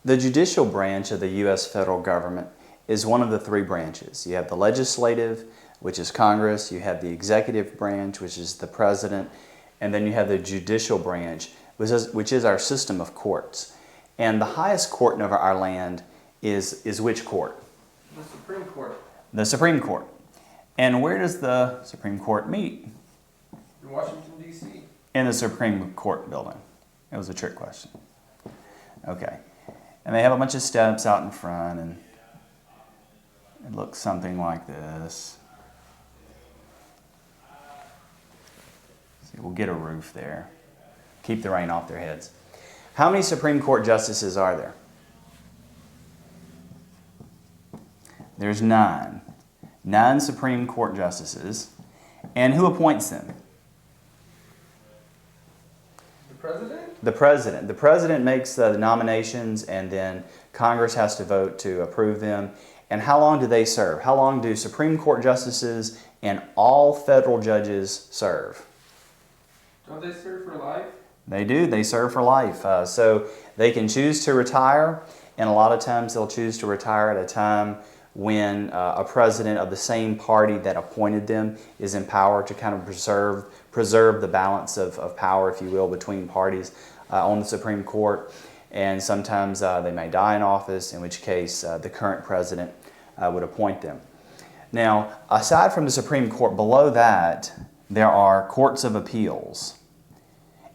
The judicial branch of the U.S. federal government is one of the three branches. You have the legislative, which is Congress, you have the executive branch, which is the president, and then you have the judicial branch, which is our system of courts. And the highest court in our land is which court? The Supreme Court. The Supreme Court. And where does the Supreme Court meet? In Washington, D.C. In the Supreme Court building. It was a trick question. Okay. And they have a bunch of steps out in front, and it looks something like this. See, we'll get a roof there. Keep the rain off their heads. How many Supreme Court justices are there? There's 9. 9 Supreme Court justices. And who appoints them? The president? The president. The president makes the nominations, and then Congress has to vote to approve them. And how long do they serve? How long do Supreme Court justices and all federal judges serve? Don't they serve for life? They do. They serve for life. So they can choose to retire, and a lot of times they'll choose to retire at a time when a president of the same party that appointed them is in power, to kind of preserve the balance of power, if you will, between parties on the Supreme Court. And sometimes they may die in office, in which case the current president would appoint them. Now, aside from the Supreme Court, below that, there are courts of appeals.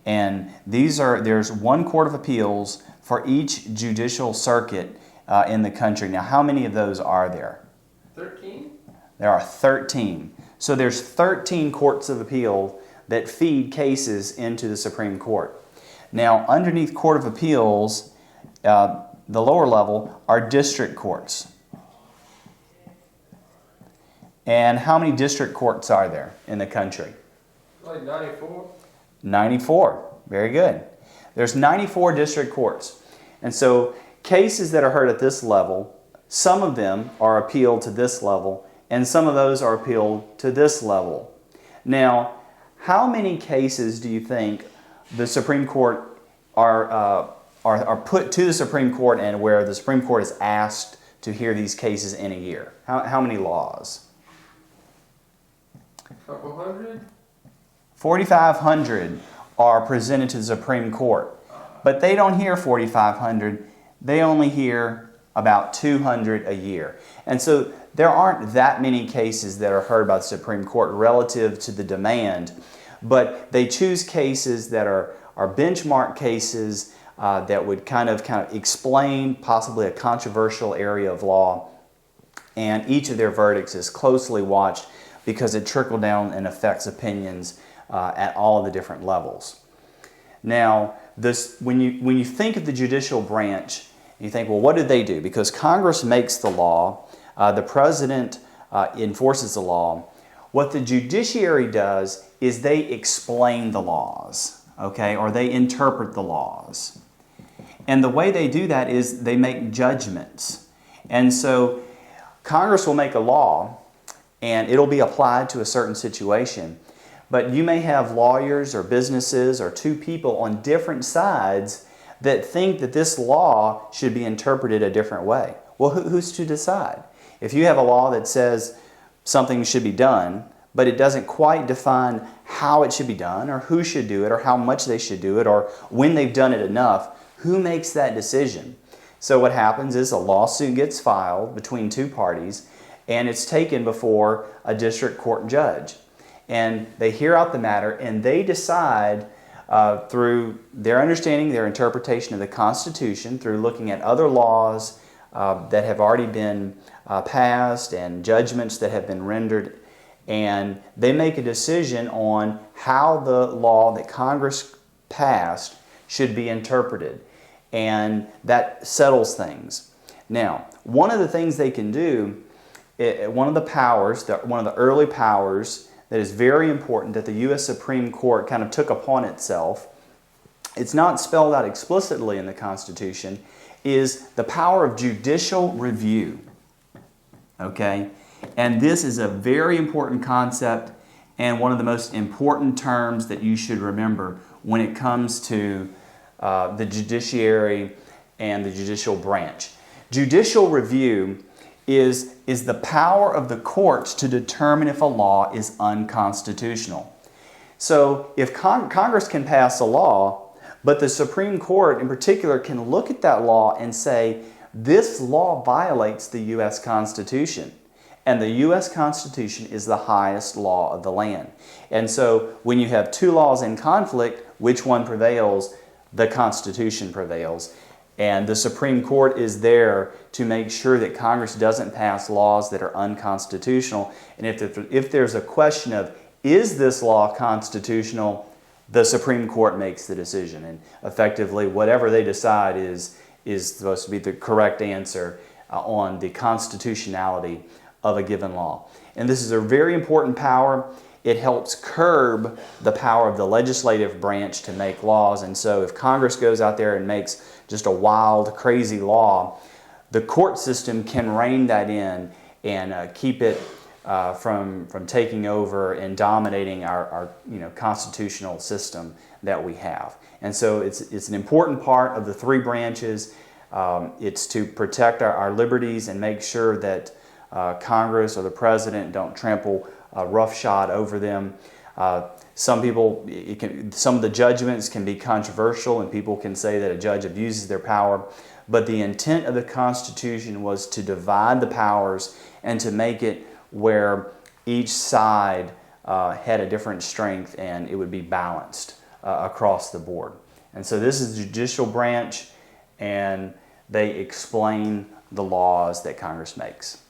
And there's one court of appeals for each judicial circuit in the country. Now, how many of those are there? 13? There are 13. So there's 13 courts of appeal that feed cases into the Supreme Court. Now, underneath Court of Appeals, the lower level are district courts. And how many district courts are there in the country? Like 94. 94. Very good. There's 94 district courts. And so cases that are heard at this level, some of them are appealed to this level, and some of those are appealed to this level. Now, how many cases do you think the Supreme Court are put to the Supreme Court, and where the Supreme Court is asked to hear these cases in a year? How many laws? A couple hundred? 4,500 are presented to the Supreme Court. But they don't hear 4,500. They only hear about 200 a year. And so there aren't that many cases that are heard by the Supreme Court relative to the demand. But they choose cases that are benchmark cases that would kind of explain possibly a controversial area of law. And each of their verdicts is closely watched because it trickled down and affects opinions at all the different levels. Now, when you think of the judicial branch, you think, well, what did they do? Because Congress makes the law, the president enforces the law. What the judiciary does is they explain the laws, okay, or they interpret the laws. And the way they do that is they make judgments. And so Congress will make a law, and it'll be applied to a certain situation. But you may have lawyers or businesses or two people on different sides that think that this law should be interpreted a different way. Well, who's to decide? If you have a law that says something should be done, but it doesn't quite define how it should be done, or who should do it, or how much they should do it, or when they've done it enough, who makes that decision? So what happens is a lawsuit gets filed between two parties, and it's taken before a district court judge. And they hear out the matter, and they decide through their understanding, their interpretation of the Constitution, through looking at other laws that have already been passed and judgments that have been rendered, and they make a decision on how the law that Congress passed should be interpreted. And that settles things. Now, one of the things they can do, one of the early powers that is very important that the U.S. Supreme Court kind of took upon itself, it's not spelled out explicitly in the Constitution, is the power of judicial review. Okay? And this is a very important concept and one of the most important terms that you should remember when it comes to the judiciary and the Judicial Branch. Judicial review is the power of the courts to determine if a law is unconstitutional. So if Congress can pass a law, but the Supreme Court in particular can look at that law and say, this law violates the U.S. Constitution. And the U.S. Constitution is the highest law of the land. And so when you have two laws in conflict, which one prevails? The Constitution prevails. And the Supreme Court is there to make sure that Congress doesn't pass laws that are unconstitutional. And if there's a question of, is this law constitutional, the Supreme Court makes the decision. And effectively, whatever they decide is supposed to be the correct answer on the constitutionality of a given law. And this is a very important power. It helps curb the power of the legislative branch to make laws. And so if Congress goes out there and makes just a wild, crazy law, the court system can rein that in and keep it from taking over and dominating our constitutional system that we have. And so it's an important part of the three branches. It's to protect our liberties and make sure that Congress or the President don't trample roughshod over them. Some of the judgments can be controversial, and people can say that a judge abuses their power. But the intent of the Constitution was to divide the powers and to make it where each side had a different strength and it would be balanced across the board. And so this is the Judicial Branch, and they explain the laws that Congress makes.